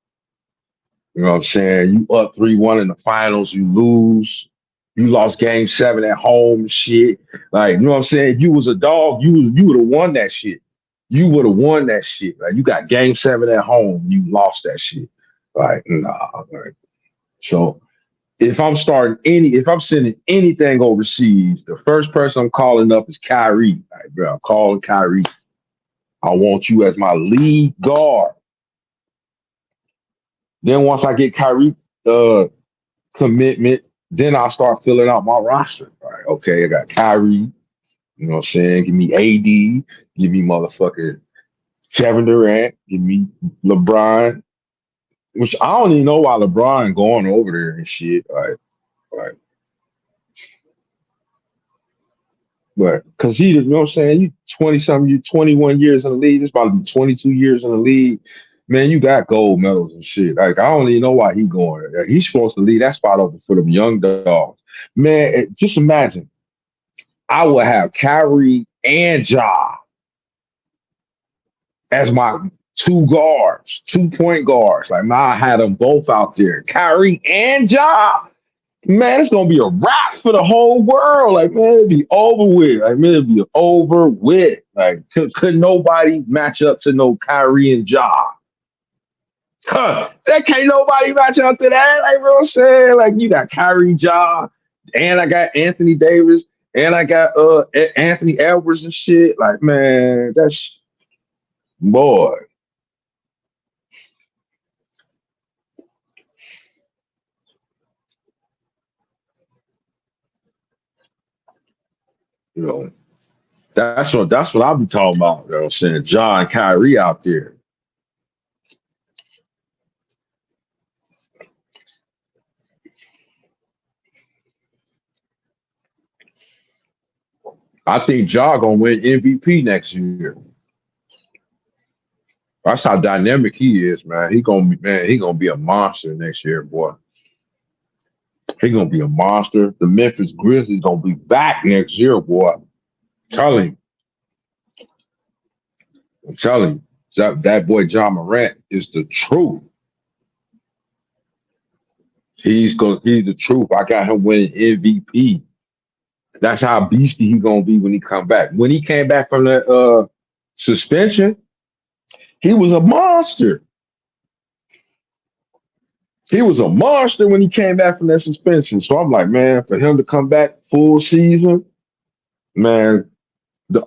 You know what I'm saying? You up 3-1 in the finals, you lose. You lost game 7 at home, shit. Like, you know what I'm saying? If you was a dog, you would have won that shit. You would have won that shit. Like, you got game 7 at home, you lost that shit. Like, nah. Like, so if I'm sending anything overseas, the first person I'm calling up is Kyrie. Like, bro, I'm calling Kyrie. I want you as my lead guard. Then once I get Kyrie uh commitment, then I'll start filling out my roster. All right, okay, I got Kyrie, you know what I'm saying? Give me AD, give me motherfucking Kevin Durant, give me LeBron, which I don't even know why LeBron going over there and shit. Like, but because you know what I'm saying? You 20 something, you 21 years in the league. It's about to be 22 years in the league. Man, you got gold medals and shit. Like I don't even know why he going. He's supposed to leave that spot open for them young dogs. Man, just imagine. I would have Kyrie and Ja as my two guards, 2 point guards. Like man, I had them both out there. Kyrie and Ja. Man, it's gonna be a wrap for the whole world. Like, man, it'd be over with. Like, man, it'd be over with. Like, could nobody match up to no Kyrie and Ja? Huh, that can't nobody match up to that. Like, bro, I'm saying, like, you got Kyrie, Ja, and I got Anthony Davis, and I got Anthony Edwards and shit. Like, man, that's boy, you know, that's what I'll be talking about. You know what I'm saying? John Kyrie out there. I think Ja gonna win MVP next year. That's how dynamic he is, man. He gonna be a monster next year, boy. He gonna be a monster. The Memphis Grizzlies gonna be back next year, boy. Telling you, I'm telling you, that boy John Morant is the truth. He's the truth. I got him winning MVP. That's how beastie he gonna be when he come back. When he came back from that suspension, he was a monster. He was a monster when he came back from that suspension. So I'm like, man, for him to come back full season, man,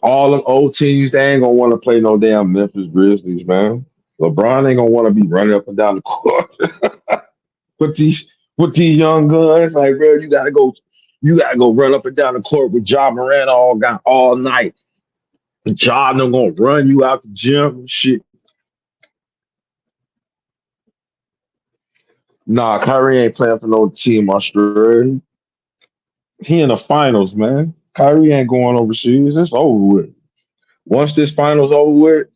all them old teams, they ain't gonna want to play no damn Memphis Grizzlies, man. LeBron ain't gonna want to be running up and down the court with these young guns. Like, bro, you gotta go run up and down the court with Ja Morant all night. And Ja them gonna run you out the gym and shit. Nah, Kyrie ain't playing for no team Australia. He in the finals, man. Kyrie ain't going overseas. It's over with. Once this finals over with,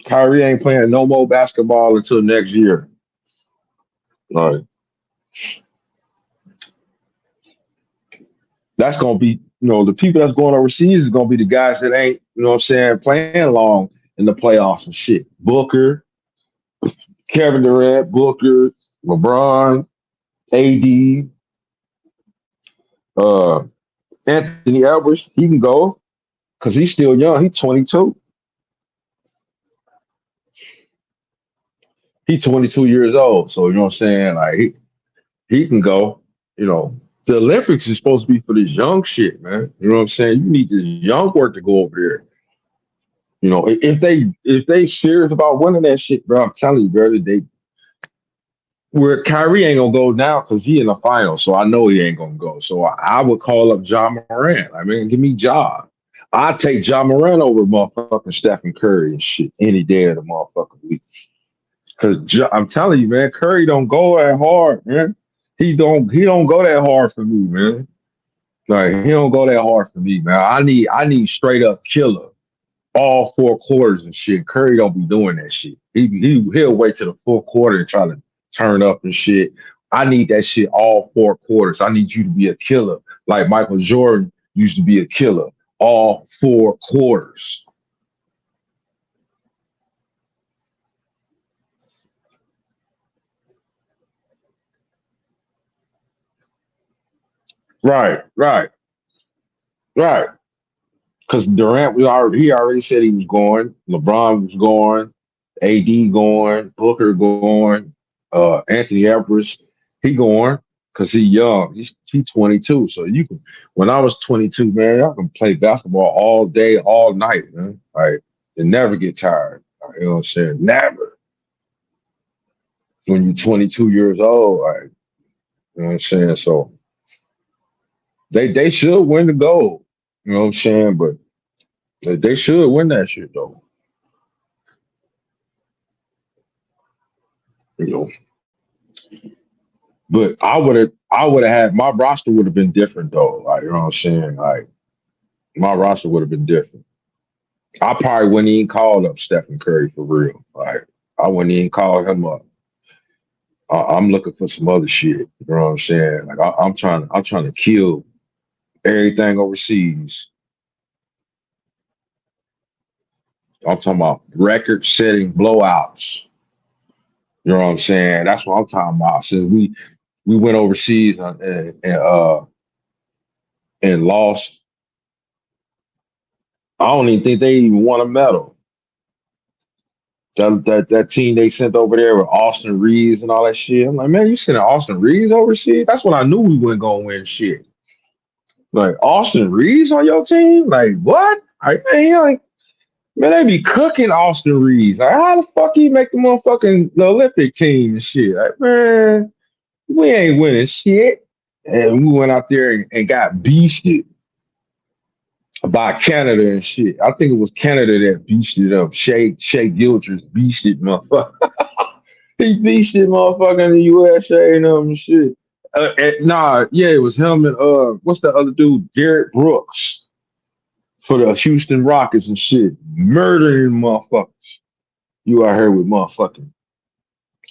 Kyrie ain't playing no more basketball until next year. Like that's gonna be, the people that's going overseas is gonna be the guys that ain't, what I'm saying, playing long in the playoffs and shit. Booker, Kevin Durant, Booker, LeBron, AD, uh, Anthony Edwards. He can go because he's still young. He's 22. He's 22 years old. So you know what I'm saying? Like he can go. You know, the Olympics is supposed to be for this young shit, man. You know what I'm saying? You need this young work to go over there. If they serious about winning that shit, bro, I'm telling you, bro, they where Kyrie ain't gonna go now because he in the finals, so I know he ain't gonna go. So I would call up John Morant. I mean, give me Ja. I take John Morant over motherfucking Stephen Curry and shit any day of the motherfucking week. Cause I'm telling you, man, Curry don't go that hard, man. He don't go that hard for me, man. Like he don't go that hard for me, man. I need straight up killer all 4 quarters and shit. Curry don't be doing that shit. He'll wait till the 4th quarter and try to turn up and shit. I need that shit all 4 quarters. I need you to be a killer, like Michael Jordan used to be a killer all 4 quarters. Right, right, right. Because Durant, he already said he was going. LeBron was going. AD going. Booker going. Anthony Edwards, he going because he young. He's 22. So you can. When I was 22, man, I can play basketball all day, all night, man. Like and never get tired. You know what I'm saying? Never. When you're 22 years old, like you know what I'm saying. So they should win the gold. You know what I'm saying? But they should win that shit though. You know. But I would have had my roster would have been different though. Like you know what I'm saying? Like my roster would have been different. I probably wouldn't even call up Stephen Curry for real. Like I wouldn't even call him up. I'm looking for some other shit. You know what I'm saying? Like I'm trying to kill everything overseas. I'm talking about record-setting blowouts. You know what I'm saying? That's what I'm talking about. Since we went overseas and lost, I don't even think they even won a medal. That team they sent over there with Austin Reeves and all that shit. I'm like, man, you sending Austin Reeves overseas? That's when I knew we wasn't gonna win shit. Like Austin Reeves on your team? Like what? Like, man, man, they be cooking Austin Reeves. Like, how the fuck he make the motherfucking the Olympic team and shit? Like, man, we ain't winning shit. And we went out there and got beasted by Canada and shit. I think it was Canada that beasted up. Shea Gilchrist beasted motherfucker. He beasted motherfucker in the USA and shit. Nah, yeah, it was him and what's the other dude? Derek Brooks for the Houston Rockets and shit. Murdering motherfuckers. You out here with motherfucking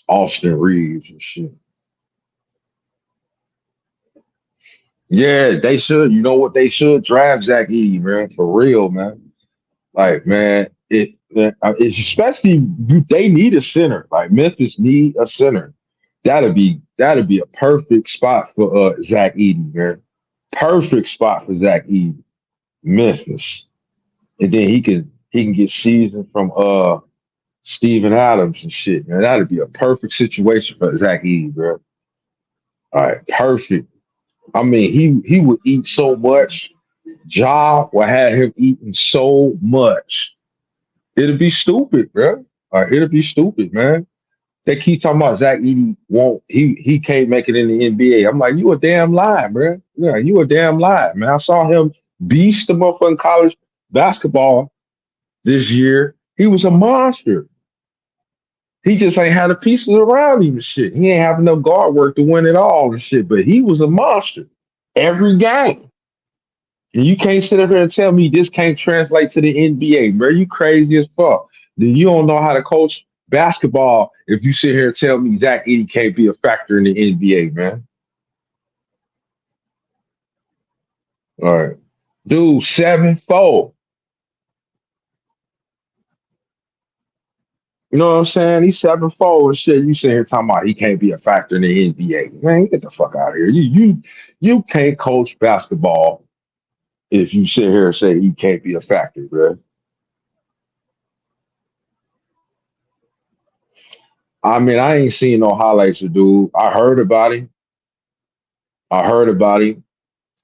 Austin Reeves and shit. Yeah, they should. You know what they should? Draft Zach Edey, man. For real, man. Like, man, it's especially they need a center. Like Memphis need a center. That'd be a perfect spot for Zach Edey, man. Perfect spot for Zach Edey. Memphis. And then he can get seasoned from Steven Adams and shit, man. That'd be a perfect situation for Zach Edey, bro. All right, perfect. I mean, he would eat so much. Ja would have him eating so much. It'd be stupid, bro. It'd be stupid, man. They keep talking about Zach Edey won't he can't make it in the NBA. I'm like, you a damn lie, bro. Yeah, you a damn lie, man. I saw him beast the motherfucking college basketball this year. He was a monster. He just ain't had the pieces around him and shit. He ain't have enough guard work to win it all and shit. But he was a monster every game. And you can't sit up here and tell me this can't translate to the NBA, bro. You crazy as fuck. Then you don't know how to coach basketball if you sit here and tell me Zach Edey can't be a factor in the NBA, man. All right. Dude, 7'4". You know what I'm saying? He's 7'4" and shit. You sit here talking about he can't be a factor in the NBA. Man, get the fuck out of here. You can't coach basketball if you sit here and say he can't be a factor, bro. I mean, I ain't seen no highlights of dude. I heard about him. I heard about him.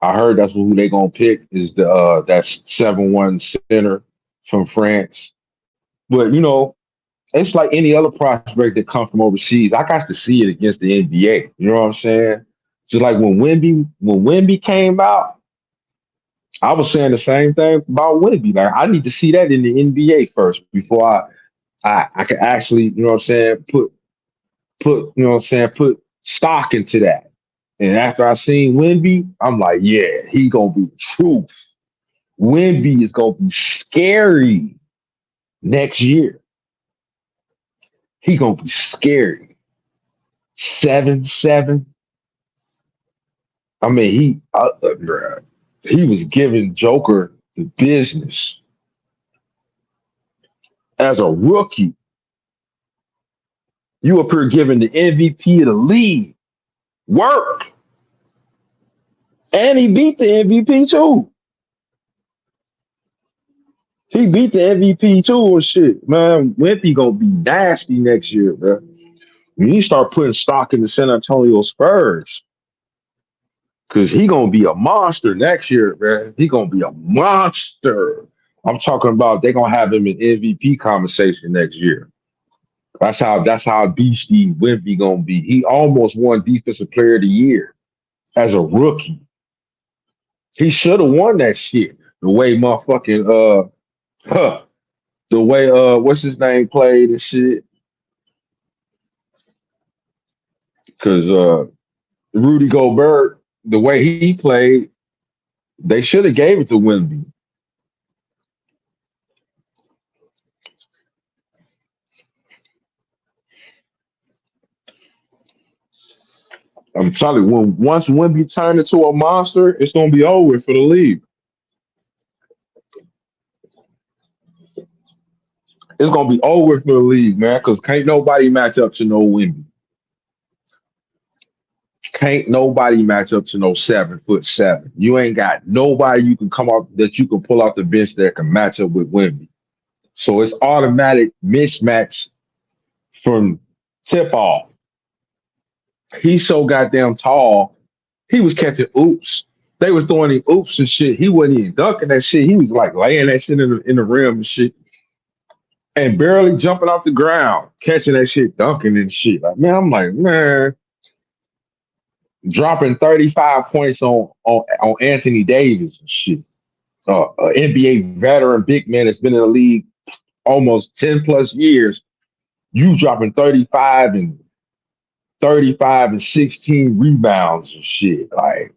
I heard that's who they gonna pick is the that 7-1 center from France. But it's like any other prospect that comes from overseas. I got to see it against the NBA. You know what I'm saying? Just like when Wimby came out, I was saying the same thing about Wimby. Like I need to see that in the NBA first before I can actually, what I'm saying, put stock into that. And after I seen Wimby, I'm like, yeah, he gonna be the truth. Wimby is gonna be scary next year. He gonna be scary. 7-7. I mean, bruh, he was giving Joker the business as a rookie. You up here giving the MVP of the league work, and he beat the MVP too. He beat the MVP too and shit. Man, Wimpy gonna be nasty next year, bro. When you start putting stock in the San Antonio Spurs, because he gonna be a monster next year, man. He gonna be a monster. I'm talking about they gonna have him in MVP conversation next year. That's how beastie Wimpy gonna be. He almost won Defensive Player of the Year as a rookie. He should have won that shit. The way motherfucking huh, the way what's his name played and shit. Because Rudy Gobert, the way he played, they should have gave it to Wimby. I'm telling you, once Wemby turn into a monster, it's gonna be over for the league. It's gonna be over for the league, man. Because can't nobody match up to no Wemby. Can't nobody match up to no 7'7". You ain't got nobody you can come out that you can pull off the bench that can match up with Wemby. So it's automatic mismatch from tip off. He's so goddamn tall. He was catching oops. They was throwing him oops and shit. He wasn't even dunking that shit. He was like laying that shit in the rim and shit. And barely jumping off the ground, catching that shit, dunking and shit. Like, man, I'm like, man, dropping 35 points on Anthony Davis and shit. NBA veteran big man that's been in the league almost 10 plus years. You dropping 35 and 16 rebounds and shit. Like,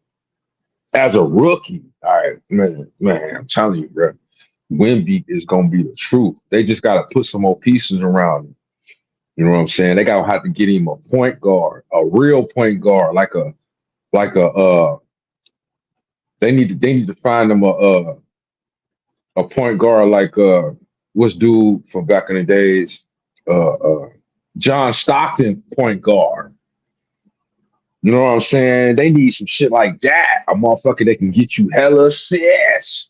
as a rookie, all right, man, I'm telling you, bro, Wemby is gonna be the truth. They just gotta put some more pieces around him. You know what I'm saying? They gotta have to get him a point guard, a real point guard, like a. They need to find him a point guard like what's dude from back in the days, uh, uh, John Stockton point guard. You know what I'm saying? They need some shit like that. A motherfucker that can get you hella assists.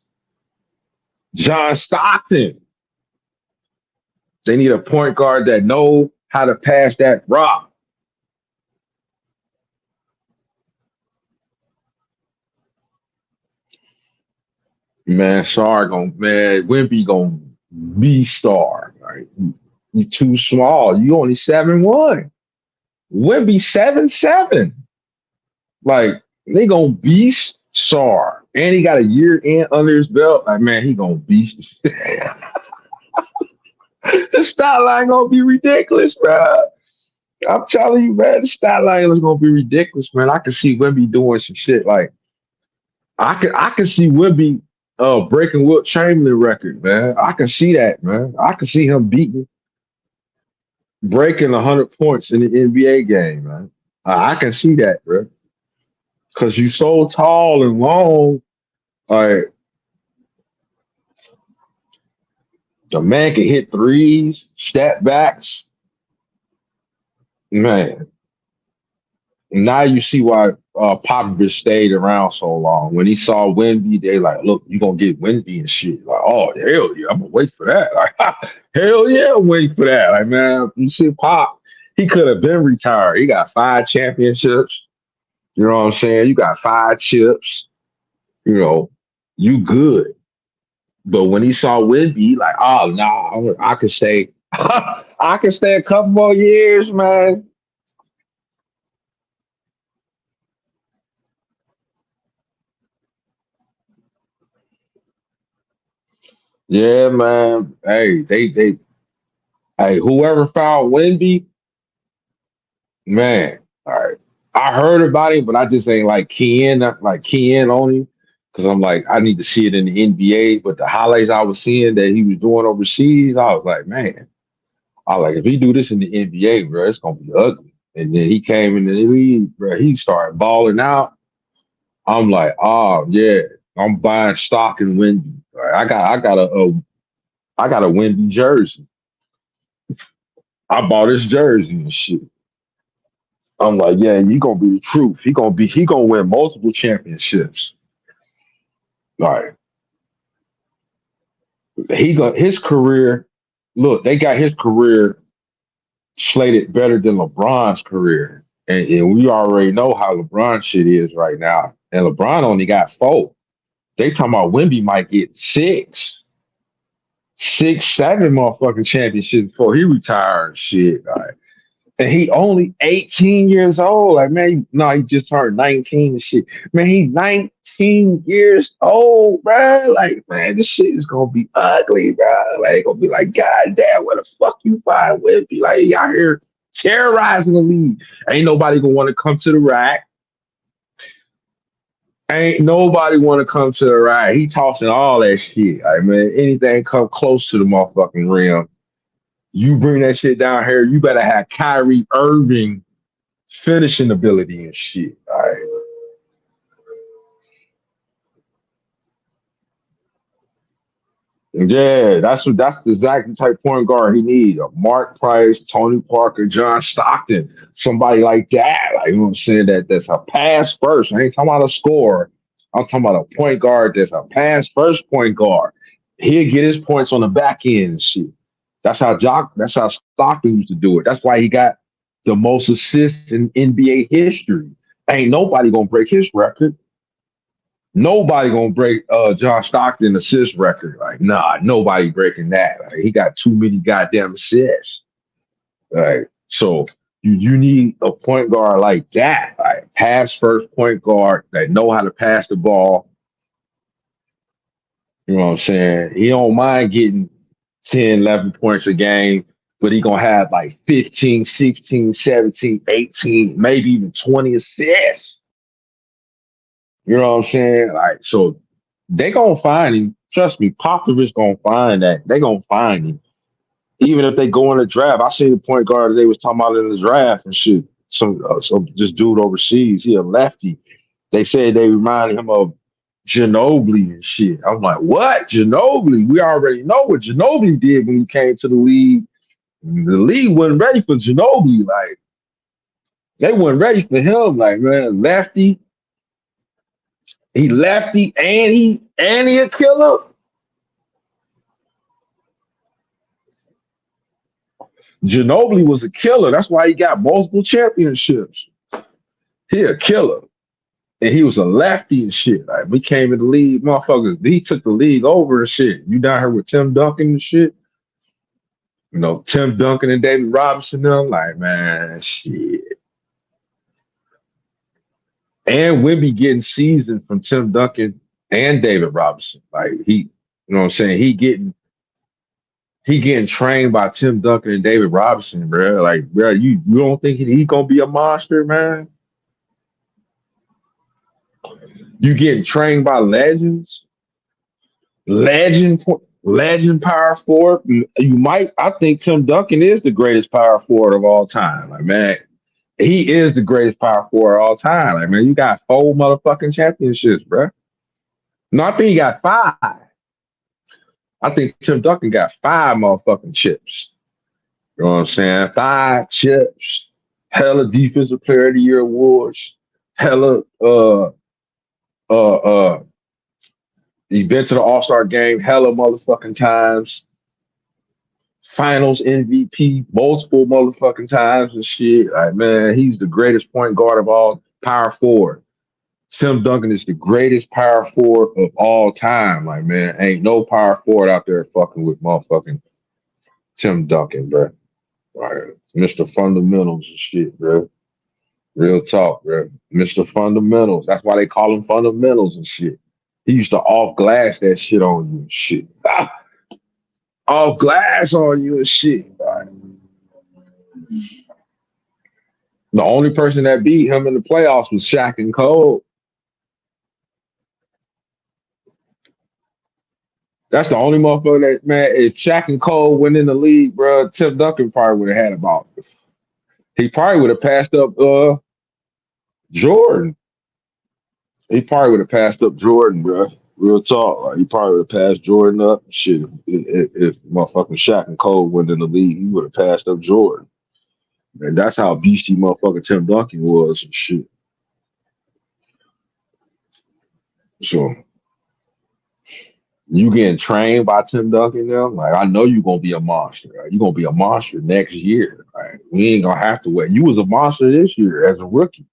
John Stockton. They need a point guard that know how to pass that rock. Man, Wimby gonna be star. Right? You too small. You only 7'1". Wimby 7'7". Like they gonna beast star. And he got a year in under his belt. Like, man, he gonna beast. The stat line gonna be ridiculous, bro. I'm telling you, man, the stat line is gonna be ridiculous, man. I can see Wimby doing some shit like I can see Wimby breaking Wilt Chamberlain record, man. I can see that, man. I can see him breaking 100 points in the NBA game, man. I can see that, bro. Cause you so tall and long, like the man can hit threes, step backs, man. Now you see why Popovich stayed around so long. When he saw Wemby, they like, look, you gonna get Wemby and shit. Like, oh hell yeah, I'm gonna wait for that. Like, hell yeah, I'm waiting for that. Like, man, you see Pop, he could have been retired. He got 5 championships. You know what I'm saying? You got 5 chips. You know, you good. But when he saw Wemby, like, oh no, nah, I could stay. I could stay a couple more years, man. Yeah, man. Hey, whoever found Wendy, man. All right, I heard about him, but I just ain't like keying on him because I'm like, I need to see it in the NBA. But the highlights I was seeing that he was doing overseas, I was like, man, I like if he do this in the NBA, bro, it's gonna be ugly. And then he came in the league, bro. He started balling out. I'm like, oh yeah, I'm buying stock in Wendy. I got a Wendy jersey. I bought his jersey and shit. I'm like, yeah, you gonna be the truth. He gonna win multiple championships. Like his career. Look, they got his career slated better than LeBron's career, and we already know how LeBron shit is right now. And LeBron only got 4. They talking about Wemby might get 6, 7 motherfucking championships before he retires. Shit, like, and he only 18 years old. Like, man, no, he just turned 19 and shit. Man, he's 19 years old, bro. Like, man, this shit is gonna be ugly, bro. Like, it's gonna be like, God damn, where the fuck you find Whippy? Like, he out here terrorizing the league. Ain't nobody gonna want to come to the rack. Ain't nobody want to come to the rack. He tossing all that shit. Like, man, anything come close to the motherfucking rim, you bring that shit down here, you better have Kyrie Irving finishing ability and shit. Like, yeah, that's the exact type point guard he need. A Mark Price, Tony Parker, John Stockton, somebody like that. Like you know what I'm saying? That's a pass first. I ain't talking about a scorer. I'm talking about a point guard that's a pass first point guard. He'll get his points on the back end and shit. That's how Stockton used to do it. That's why he got the most assists in NBA history. Ain't nobody gonna break his record. Nobody gonna break John Stockton assist record. Like, nah, nobody breaking that. Like, he got too many goddamn assists. Like, so you need a point guard like that, like pass first point guard that know how to pass the ball. You know what I'm saying? He don't mind getting 10, 11 points a game, but he gonna have like 15, 16, 17, 18, maybe even 20 assists. You know what I'm saying? Like, so they gonna find him. Trust me, Popovich gonna find that. They gonna find him. Even if they go in the draft. I seen the point guard they was talking about in the draft and shit. Some this dude overseas, he a lefty. They said they reminded him of Ginobili and shit. I'm like, what? Ginobili? We already know what Ginobili did when he came to the league. The league wasn't ready for Ginobili. Like, they weren't ready for him. Like, man, lefty, he lefty and he a killer. Ginobili was a killer. That's why he got multiple championships. He a killer. And he was a lefty and shit. Like we came in the league, motherfuckers. He took the league over and shit. You down here with Tim Duncan and shit. You know, Tim Duncan and David Robinson. Them like, man, shit. And Wimby getting seasoned from Tim Duncan and David Robinson. Like you know what I'm saying? He getting trained by Tim Duncan and David Robinson, bro. Like, bro, you don't think he gonna be a monster, man? You getting trained by legends, legend power forward. You might. I think Tim Duncan is the greatest power forward of all time. Like, man, he is the greatest power forward of all time. Like, man, you got 4 motherfucking championships, bro. No, I think he got 5. I think Tim Duncan got 5 motherfucking chips. You know what I'm saying? 5 chips. Hella defensive player of the year awards. Hella uh uh he been to the All-Star game hella motherfucking times. Finals MVP multiple motherfucking times and shit. Like, man, he's the greatest point guard of all power forward. Tim Duncan is the greatest power forward of all time. Like, man, ain't no power forward out there fucking with motherfucking Tim Duncan, bro. Right. Mr. Fundamentals and shit, bro. Real talk, bro. Mr. Fundamentals. That's why they call him fundamentals and shit. He used to off glass that shit on you and shit. Off glass on you and shit. Right. The only person that beat him in the playoffs was Shaq and Cole. That's the only motherfucker that, man, if Shaq and Cole went in the league, bro, Tim Duncan probably would have had about. He probably would have passed up Jordan. He probably would have passed up Jordan, bro. Real talk. Like, he probably would have passed Jordan up. Shit, if motherfucking Shaq and Cole went in the league, he would have passed up Jordan. And that's how beastie motherfucking Tim Duncan was and shit. So you getting trained by Tim Duncan now? Like, I know you're gonna be a monster. Right? You're gonna be a monster next year. Right? We ain't gonna have to wait. You was a monster this year as a rookie,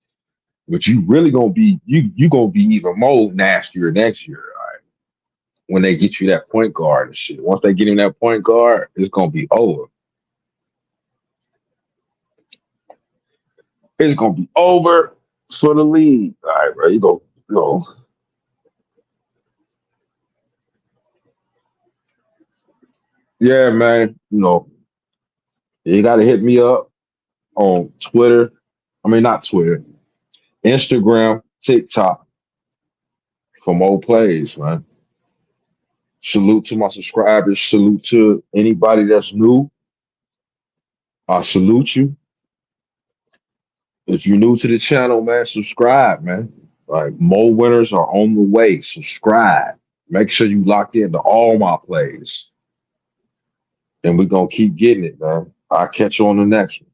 but you really gonna be you gonna be even more nastier next year. Right? When they get you that point guard and shit. Once they get him that point guard, it's gonna be over. It's gonna be over for the league. All right, bro. You go. Yeah, man. You gotta hit me up on Twitter. I mean, not Twitter, Instagram, TikTok for more plays, man. Salute to my subscribers. Salute to anybody that's new. I salute you. If you're new to the channel, man, subscribe, man. Like more winners are on the way. Subscribe. Make sure you locked into all my plays. And we're gonna keep getting it, man. I'll catch you on the next one.